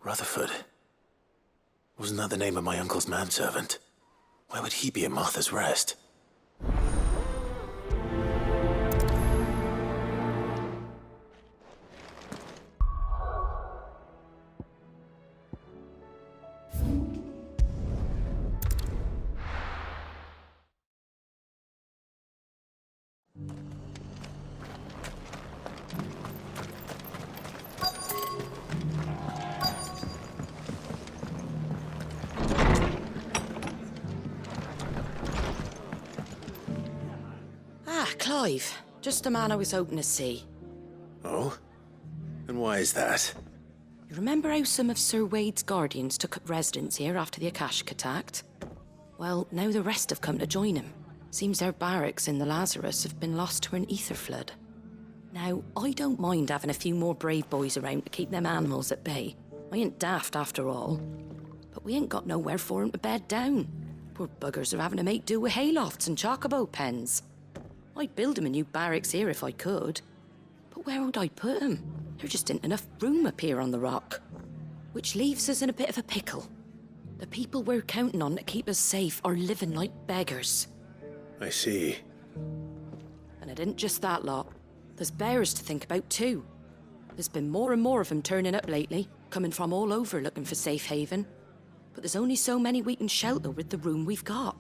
Rutherford. Wasn't that the name of my uncle's manservant? Why would he be at Martha's Rest? Clive, just the man I was hoping to see. Oh? And why is that? You remember how some of Sir Wade's guardians took up residence here after the Akashic attacked? Well, now the rest have come to join him. Seems their barracks in the Lazarus have been lost to an ether flood. Now, I don't mind having a few more brave boys around to keep them animals at bay. I ain't daft after all. But we ain't got nowhere for 'em to bed down. Poor buggers are having to make do with haylofts and chocobo pens. I'd build 'em a new barracks here if I could. But where would I put 'em? There just isn't enough room up here on the rock. Which leaves us in a bit of a pickle. The people we're counting on to keep us safe are living like beggars. I see. And it isn't just that lot. There's bears to think about too. There's been more and more of them turning up lately, coming from all over looking for safe haven. But there's only so many we can shelter with the room we've got.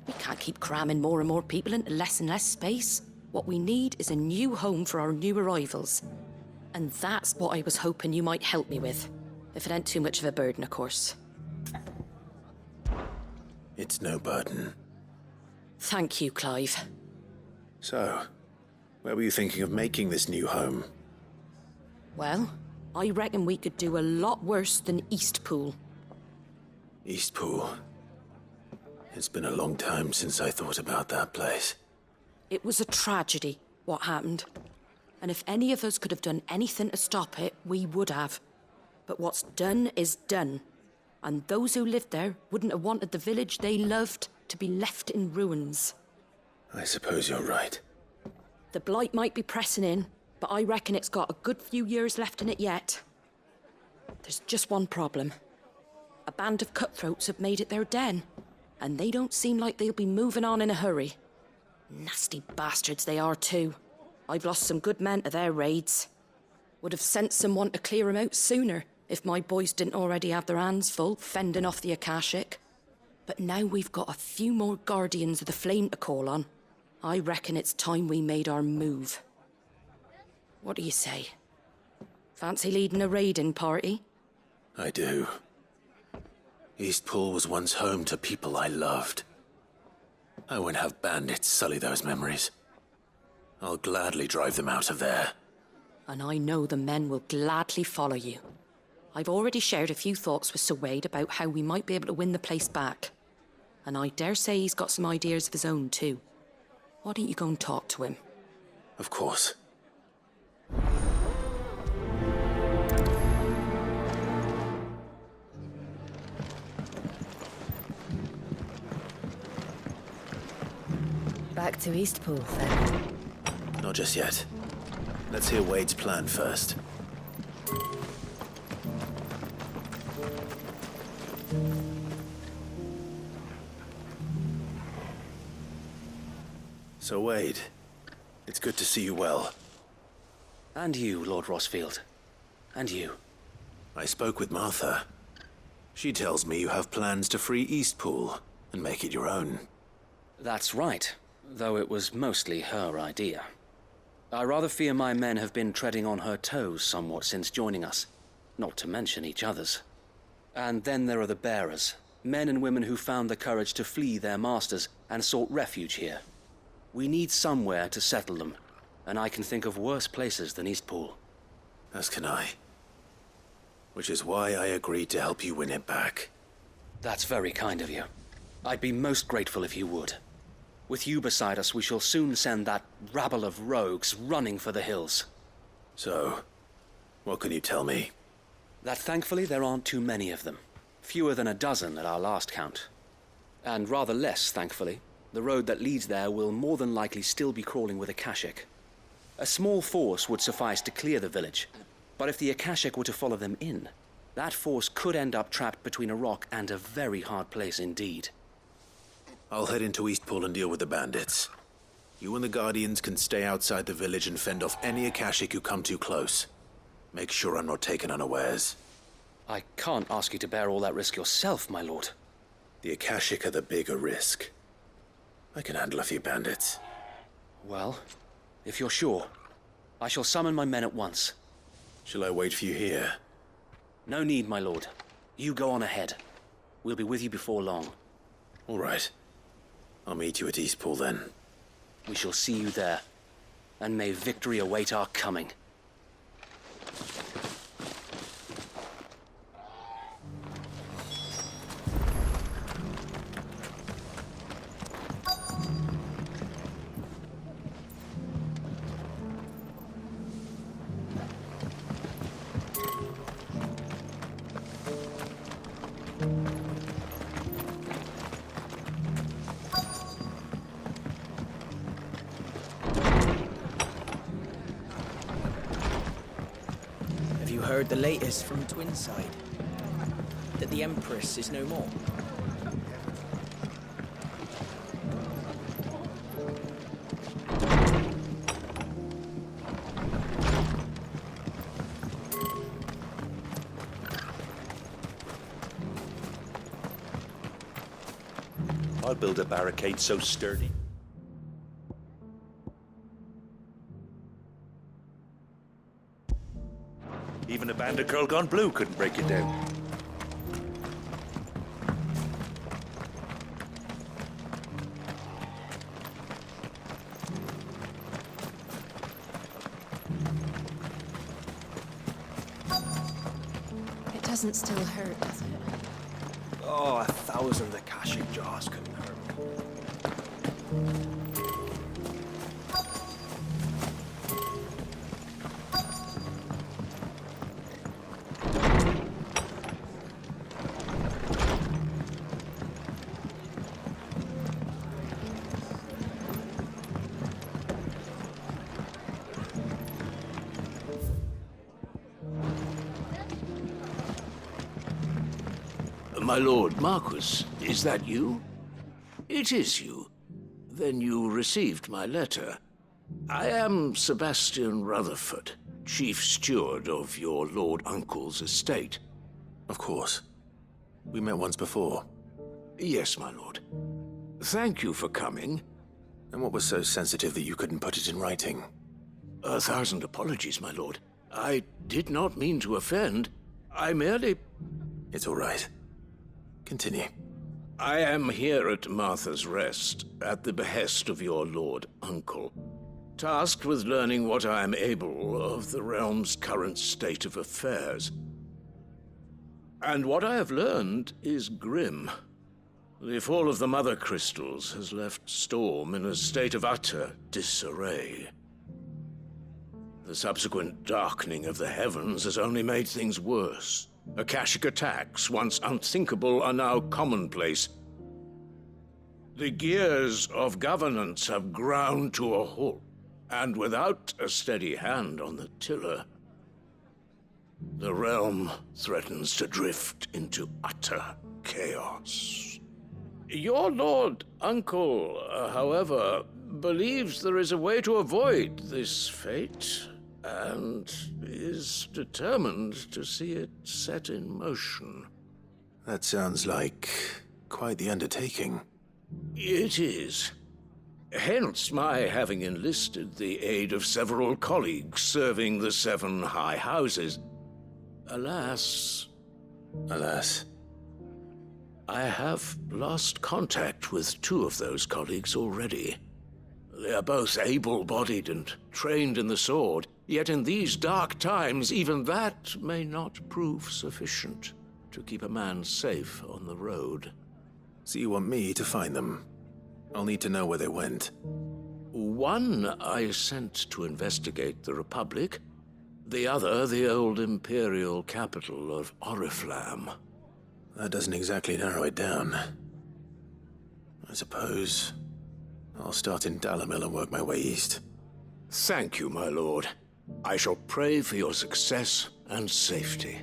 We can't keep cramming more and more people into less and less space. What we need is a new home for our new arrivals. And that's what I was hoping you might help me with. If it ain't too much of a burden, of course. It's no burden. Thank you, Clive. So, where were you thinking of making this new home? Well, I reckon we could do a lot worse than Eastpool. Eastpool. It's been a long time since I thought about that place. It was a tragedy, what happened. And if any of us could have done anything to stop it, we would have. But what's done is done. And those who lived there wouldn't have wanted the village they loved to be left in ruins. I suppose you're right. The blight might be pressing in, but I reckon it's got a good few years left in it yet. There's just one problem. A band of cutthroats have made it their den, and they don't seem like they'll be moving on in a hurry. Nasty bastards they are too. I've lost some good men to their raids. Would have sent someone to clear 'em out sooner if my boys didn't already have their hands full fending off the Akashic. But now we've got a few more guardians of the flame to call on. I reckon it's time we made our move. What do you say? Fancy leading a raiding party? I do. Eastpool was once home to people I loved. I won't have bandits sully those memories. I'll gladly drive them out of there. And I know the men will gladly follow you. I've already shared a few thoughts with Sir Wade about how we might be able to win the place back. And I dare say he's got some ideas of his own too. Why don't you go and talk to him? Of course. Back to Eastpool, then. Not just yet. Let's hear Wade's plan first. So, Wade, it's good to see you well. And you, Lord Rossfield. And you. I spoke with Martha. She tells me you have plans to free Eastpool and make it your own. That's right, though it was mostly her idea. I rather fear my men have been treading on her toes somewhat since joining us, not to mention each other's. And then there are the bearers, men and women who found the courage to flee their masters and sought refuge here. We need somewhere to settle them, and I can think of worse places than Eastpool. As can I. Which is why I agreed to help you win it back. That's very kind of you. I'd be most grateful if you would. With you beside us, we shall soon send that rabble of rogues running for the hills. So, what can you tell me? That thankfully there aren't too many of them. Fewer than a dozen at our last count. And rather less, thankfully. The road that leads there will more than likely still be crawling with Akashic. A small force would suffice to clear the village, but if the Akashic were to follow them in, That force could end up trapped between a rock and a very hard place indeed. I'll head into Eastpool and deal with the bandits. You and the Guardians can stay outside the village and fend off any Akashic who come too close. Make sure I'm not taken unawares. I can't ask you to bear all that risk yourself, my lord. The Akashic are the bigger risk. I can handle a few bandits. Well, if you're sure, I shall summon my men at once. Shall I wait for you here? No need, my lord. You go on ahead. We'll be with you before long. All right. I'll meet you at Eastpool then. We shall see you there, and may victory await our coming. Heard the latest from Twinside, that the Empress is no more. I'll build a barricade so sturdy. Even a band of Curl Gone Blue couldn't break it down. It doesn't still hurt, does it? Oh, 1,000 Akashic jars couldn't hurt me. My lord Marquis, is that you? It is you. Then you received my letter. I am Sebastian Rutherford, chief steward of your lord uncle's estate. Of course. We met once before. Yes, my lord. Thank you for coming. And what was so sensitive that you couldn't put it in writing? 1,000 apologies, my lord. I did not mean to offend. I merely... It's all right. Continue. I am here at Martha's Rest, at the behest of your lord uncle, tasked with learning what I am able of the realm's current state of affairs. And what I have learned is grim. The fall of the Mother Crystals has left Storm in a state of utter disarray. The subsequent darkening of the heavens has only made things worse. Akashic attacks, once unthinkable, are now commonplace. The gears of governance have ground to a halt, and without a steady hand on the tiller, the realm threatens to drift into utter chaos. Your lord uncle, however, believes there is a way to avoid this fate, and is determined to see it set in motion. That sounds like quite the undertaking. It is. Hence my having enlisted the aid of several colleagues serving the 7 high houses. Alas, I have lost contact with 2 of those colleagues already. They are both able-bodied and trained in the sword, yet in these dark times, even that may not prove sufficient to keep a man safe on the road. So you want me to find them? I'll need to know where they went. One I sent to investigate the Republic, the other the old Imperial capital of Oriflamme. That doesn't exactly narrow it down. I suppose I'll start in Dalamil and work my way east. Thank you, my lord. I shall pray for your success and safety.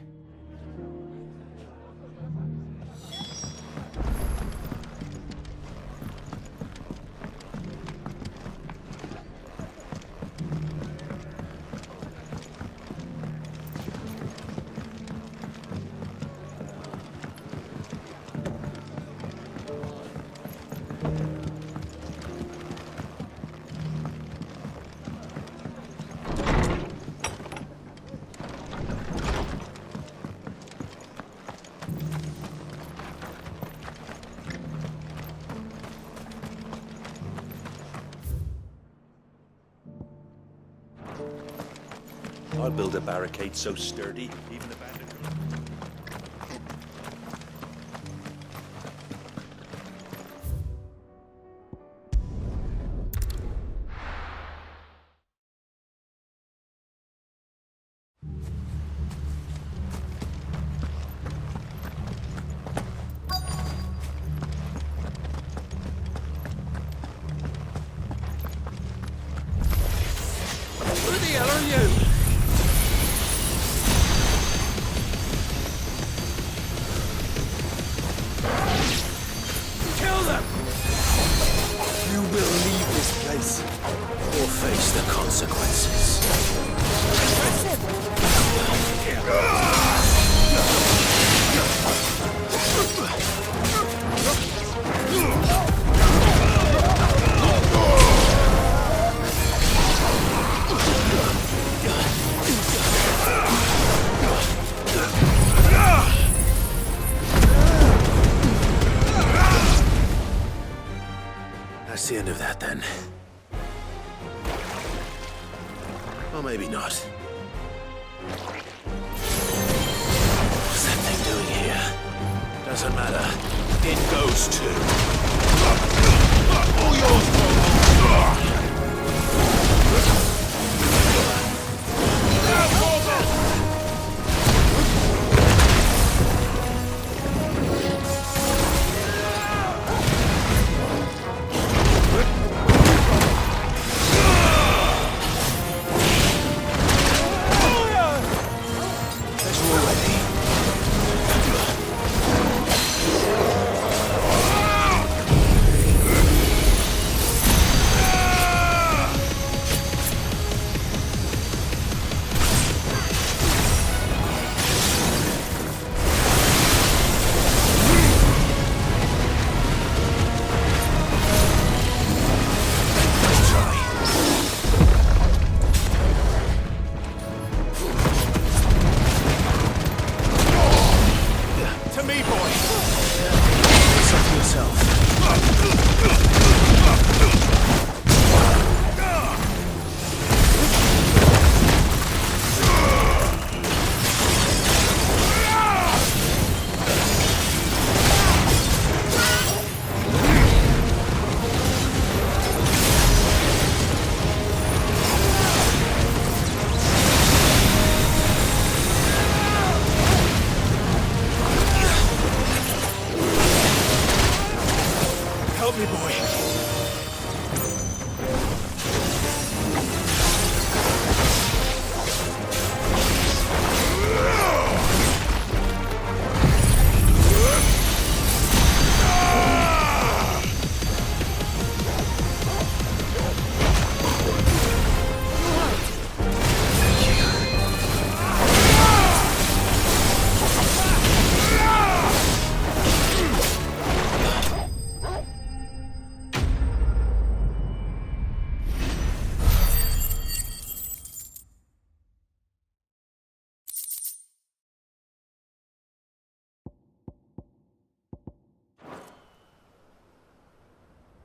I'll build a barricade so sturdy, even a bandit... Who the hell are you? Kill them! You will leave this place or face the consequences. That's the end of that, then. Or maybe not. What's that thing doing here? Doesn't matter. It goes too. All yours,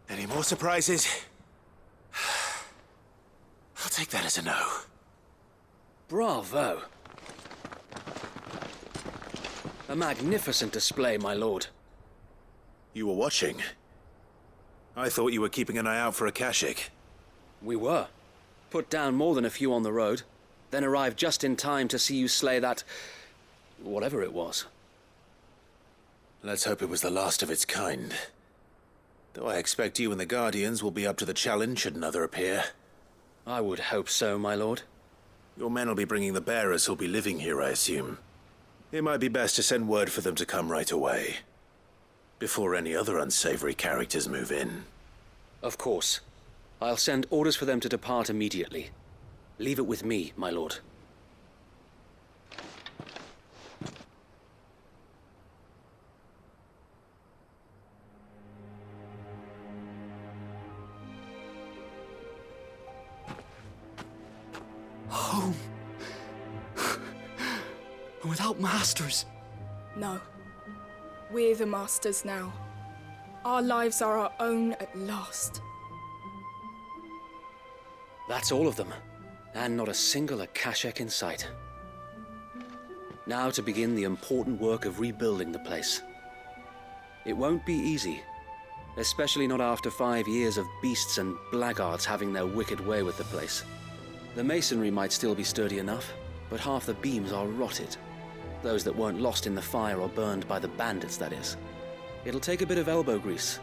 Any more surprises? I'll take that as a no. Bravo. A magnificent display, my lord. You were watching. I thought you were keeping an eye out for a Kashik. We were. Put down more than a few on the road, then arrived just in time to see you slay that... whatever it was. Let's hope it was the last of its kind. Though I expect you and the Guardians will be up to the challenge should another appear. I would hope so, my lord. Your men will be bringing the bearers who'll be living here, I assume. It might be best to send word for them to come right away, before any other unsavory characters move in. Of course. I'll send orders for them to depart immediately. Leave it with me, my lord. Home. Without masters. No. We're the masters now. Our lives are our own at last. That's all of them. And not a single Akashek in sight. Now to begin the important work of rebuilding the place. It won't be easy, especially not after 5 years of beasts and blackguards having their wicked way with the place. The masonry might still be sturdy enough, but half the beams are rotted. Those that weren't lost in the fire or burned by the bandits, that is. It'll take a bit of elbow grease,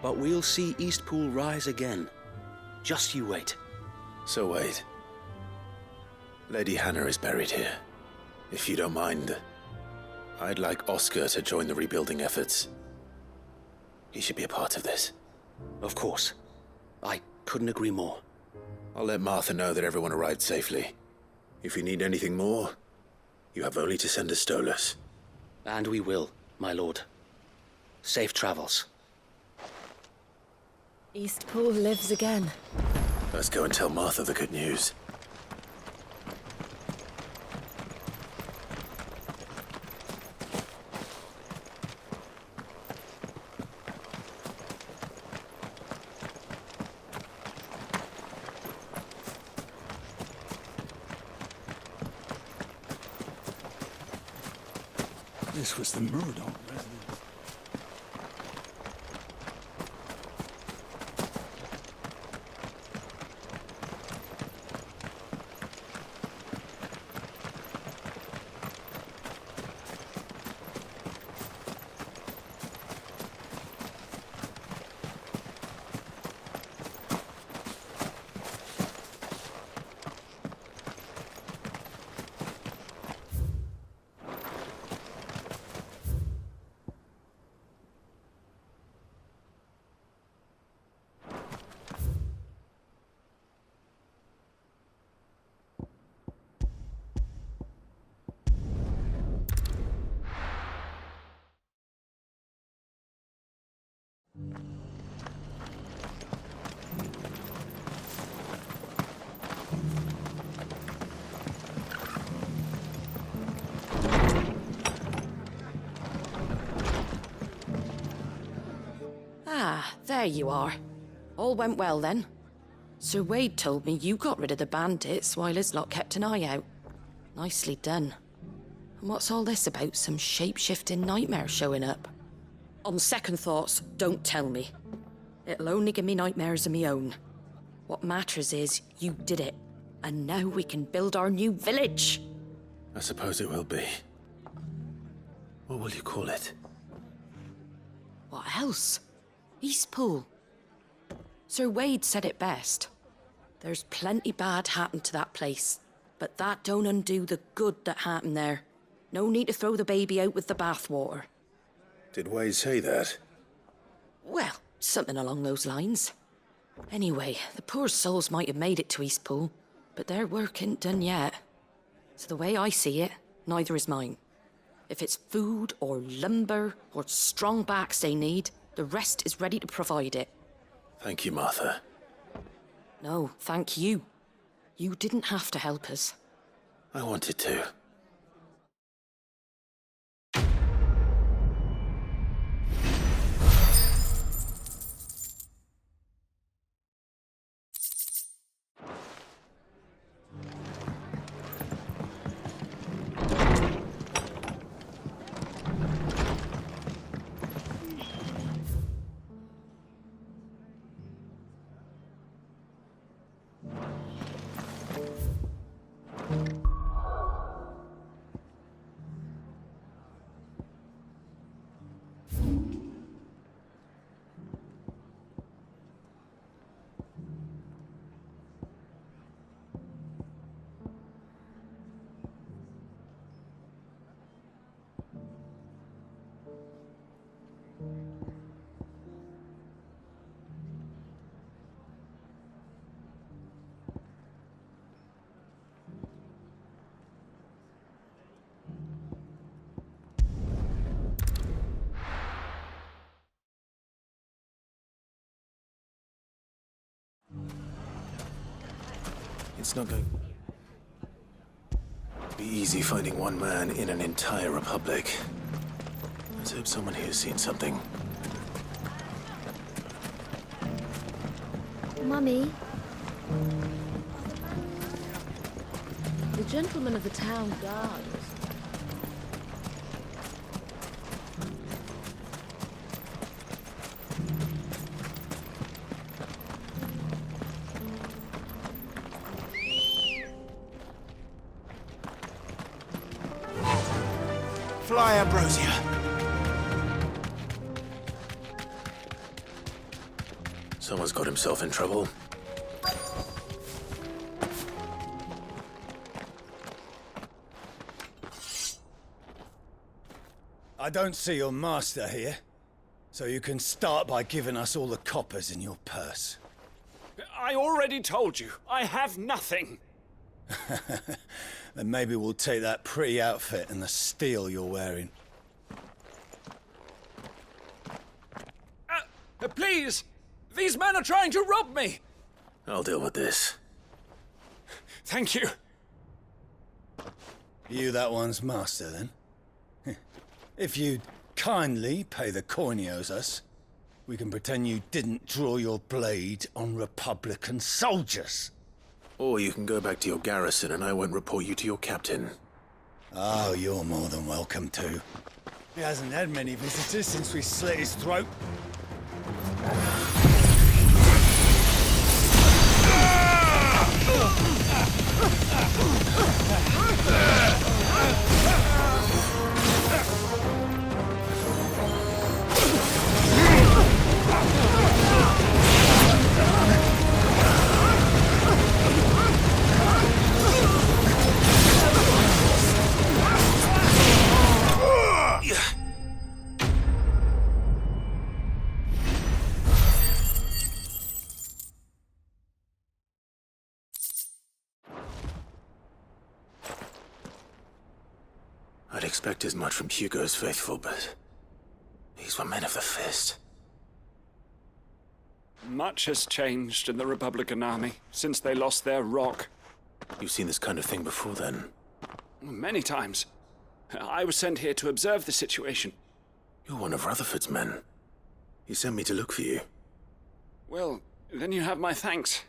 but we'll see Eastpool rise again. Just you wait. So wait. Lady Hannah is buried here. If you don't mind, I'd like Oscar to join the rebuilding efforts. He should be a part of this. Of course. I couldn't agree more. I'll let Martha know that everyone arrived safely. If you need anything more, you have only to send a Stolas. And we will, my lord. Safe travels. Eastpool lives again. Let's go and tell Martha the good news. This was the Murdoch residence. Ah, there you are. All went well then. Sir Wade told me you got rid of the bandits while his lot kept an eye out. Nicely done. And what's all this about some shape-shifting nightmare showing up? On second thoughts, don't tell me. It'll only give me nightmares of me own. What matters is you did it. And now we can build our new village. I suppose it will be. What will you call it? What else? Eastpool. Sir Wade said it best. There's plenty bad happened to that place, but that don't undo the good that happened there. No need to throw the baby out with the bathwater. Did Wade say that? Well, something along those lines. Anyway, the poor souls might have made it to Eastpool, but their work ain't done yet. So the way I see it, neither is mine. If it's food or lumber or strong backs they need, the rest is ready to provide it. Thank you, Martha. No, thank you. You didn't have to help us. I wanted to. It's not going to be easy finding one man in an entire republic. Let's hope someone here's seen something. Mummy? The gentleman of the town guard was... Fly, Ambrosia. Someone's got himself in trouble. I don't see your master here, so you can start by giving us all the coppers in your purse. I already told you, I have nothing. Then maybe we'll take that pretty outfit and the steel you're wearing. Please! These men are trying to rob me! I'll deal with this. Thank you. You that one's master, then? If you'd kindly pay the coin he owes us, we can pretend you didn't draw your blade on Republican soldiers. Or you can go back to your garrison and I won't report you to your captain. Oh, you're more than welcome to. He hasn't had many visitors since we slit his throat. I'd expect as much from Hugo's faithful, but these were men of the fist. Much has changed in the Republican army since they lost their rock. You've seen this kind of thing before, then? Many times. I was sent here to observe the situation. You're one of Rutherford's men. He sent me to look for you. Well, then you have my thanks.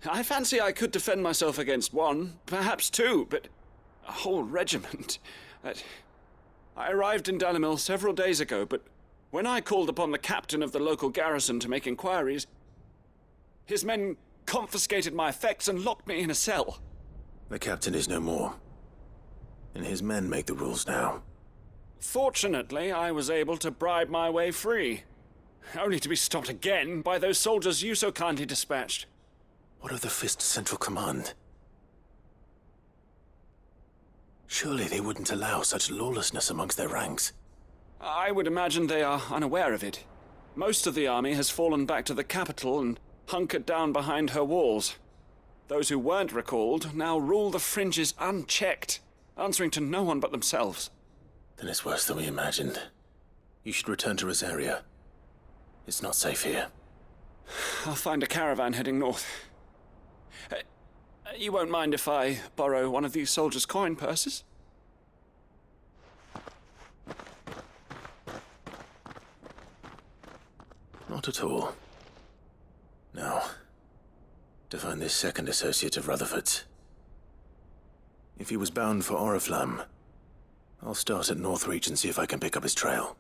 I fancy I could defend myself against one, perhaps two, but a whole regiment... I arrived in Dalimil several days ago, but when I called upon the captain of the local garrison to make inquiries, his men confiscated my effects and locked me in a cell. The captain is no more, and his men make the rules now. Fortunately, I was able to bribe my way free, only to be stopped again by those soldiers you so kindly dispatched. What of the Fist's central command? Surely they wouldn't allow such lawlessness amongst their ranks. I would imagine they are unaware of it. Most of the army has fallen back to the capital and hunkered down behind her walls. Those who weren't recalled now rule the fringes unchecked, answering to no one but themselves. Then it's worse than we imagined. You should return to Rosaria. It's not safe here. I'll find a caravan heading north. You won't mind if I borrow one of these soldiers' coin purses? Not at all. Now, to find this second associate of Rutherford's. If he was bound for Oriflamme, I'll start at Northreach and see if I can pick up his trail.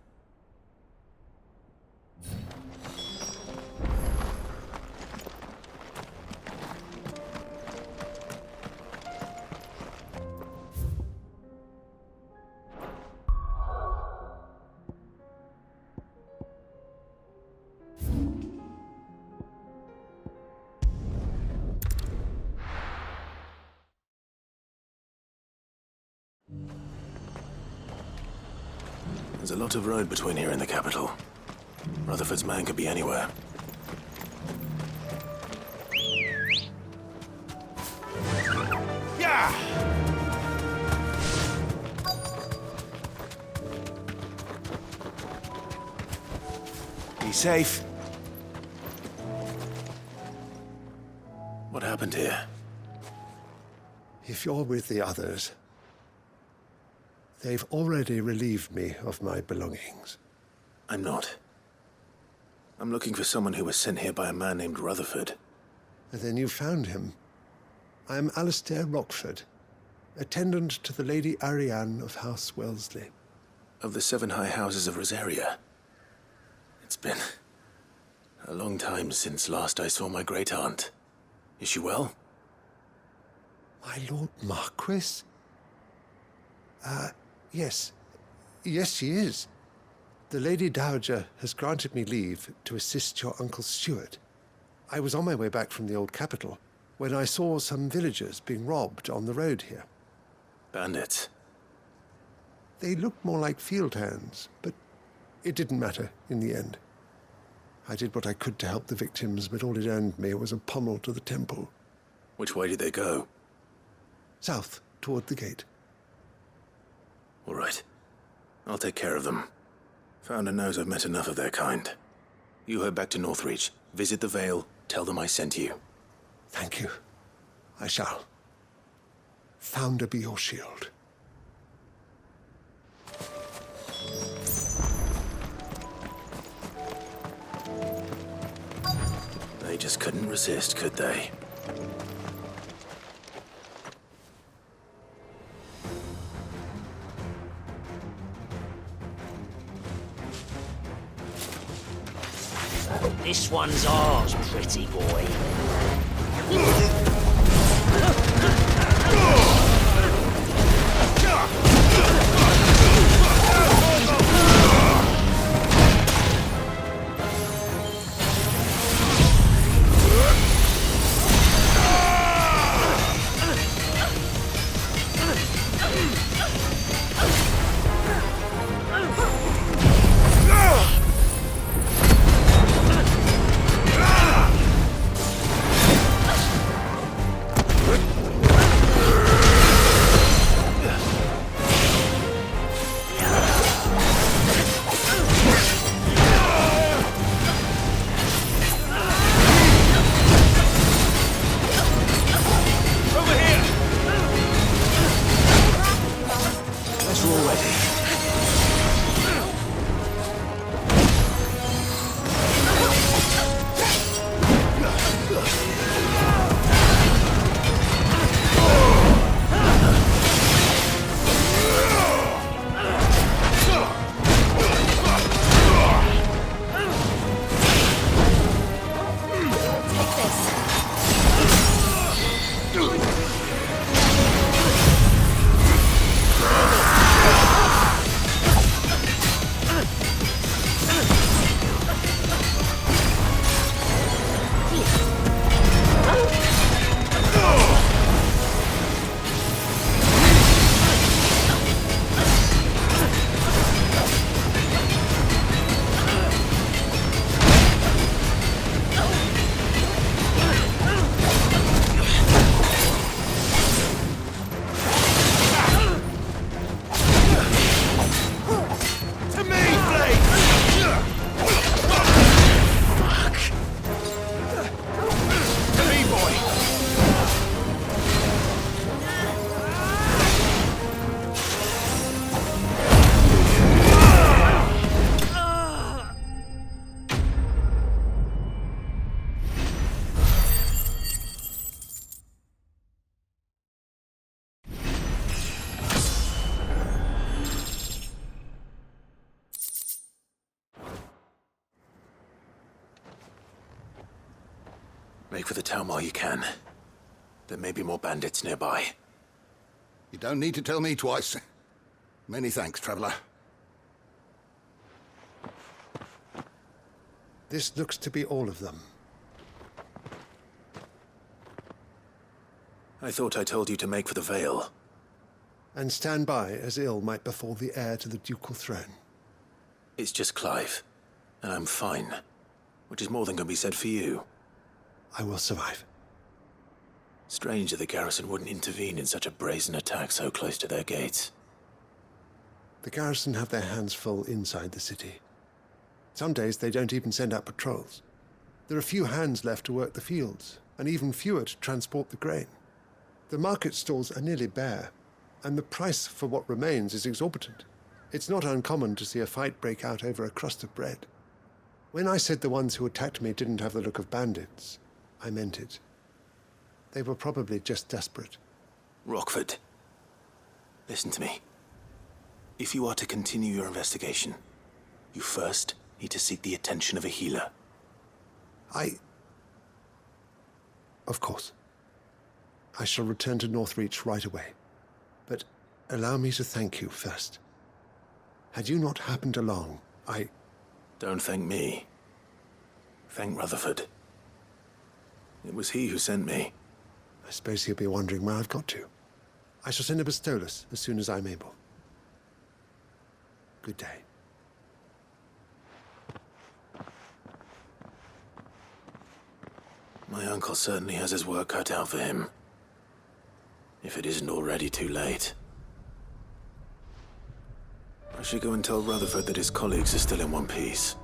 There's a lot of road between here and the capital. Rutherford's man could be anywhere. Yeah! Be safe. What happened here? If you're with the others, they've already relieved me of my belongings. I'm not. I'm looking for someone who was sent here by a man named Rutherford. And then you found him. I am Alistair Rockford. attendant to the Lady Ariane of House Wellesley. Of the 7 high houses of Rosaria. It's been a long time since last I saw my great-aunt. Is she well? My Lord Marquis? Yes. Yes, she is. The Lady Dowager has granted me leave to assist your Uncle Stuart. I was on my way back from the old capital when I saw some villagers being robbed on the road here. Bandits? They looked more like field hands, but it didn't matter in the end. I did what I could to help the victims, but all it earned me was a pommel to the temple. Which way did they go? South, toward the gate. All right. I'll take care of them. Founder knows I've met enough of their kind. You head back to Northreach, visit the Vale, tell them I sent you. Thank you. I shall. Founder be your shield. They just couldn't resist, could they? This one's ours, pretty boy. Make for the town while you can. There may be more bandits nearby. You don't need to tell me twice. Many thanks, traveler. This looks to be all of them. I thought I told you to make for the Vale. And stand by as ill might befall the heir to the ducal throne. It's just Clive, and I'm fine. Which is more than can be said for you. I will survive. Strange that the garrison wouldn't intervene in such a brazen attack so close to their gates. The garrison have their hands full inside the city. Some days they don't even send out patrols. There are few hands left to work the fields, and even fewer to transport the grain. The market stalls are nearly bare, and the price for what remains is exorbitant. It's not uncommon to see a fight break out over a crust of bread. When I said the ones who attacked me didn't have the look of bandits, I meant it. They were probably just desperate. Rockford. Listen to me. If you are to continue your investigation, you first need to seek the attention of a healer. Of course. I shall return to Northreach right away. But allow me to thank you first. Had you not happened along, Don't thank me. Thank Rutherford. It was he who sent me. I suppose he'll be wondering where I've got to. I shall send a Bistolus as soon as I'm able. Good day. My uncle certainly has his work cut out for him. If it isn't already too late. I should go and tell Rutherford that his colleagues are still in one piece.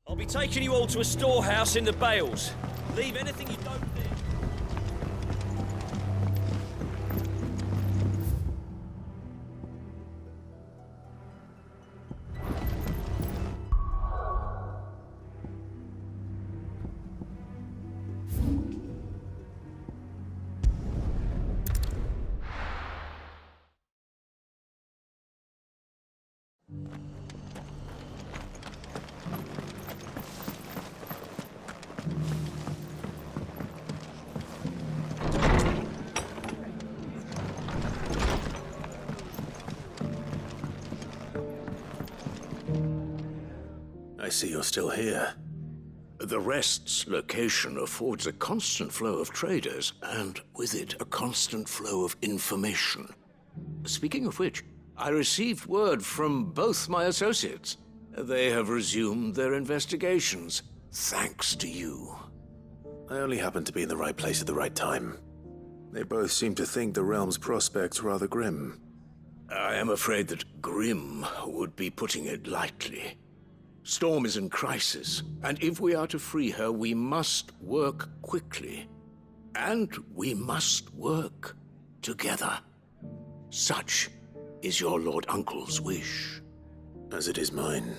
I'll be taking you all to a storehouse in the Bales. Leave anything you don't need. I see you're still here. The Rest's location affords a constant flow of traders, and with it, a constant flow of information. Speaking of which, I received word from both my associates. They have resumed their investigations, thanks to you. I only happened to be in the right place at the right time. They both seem to think the realm's prospects rather grim. I am afraid that grim would be putting it lightly. Storm is in crisis, and if we are to free her, we must work quickly. And we must work together. Such is your Lord Uncle's wish. As it is mine.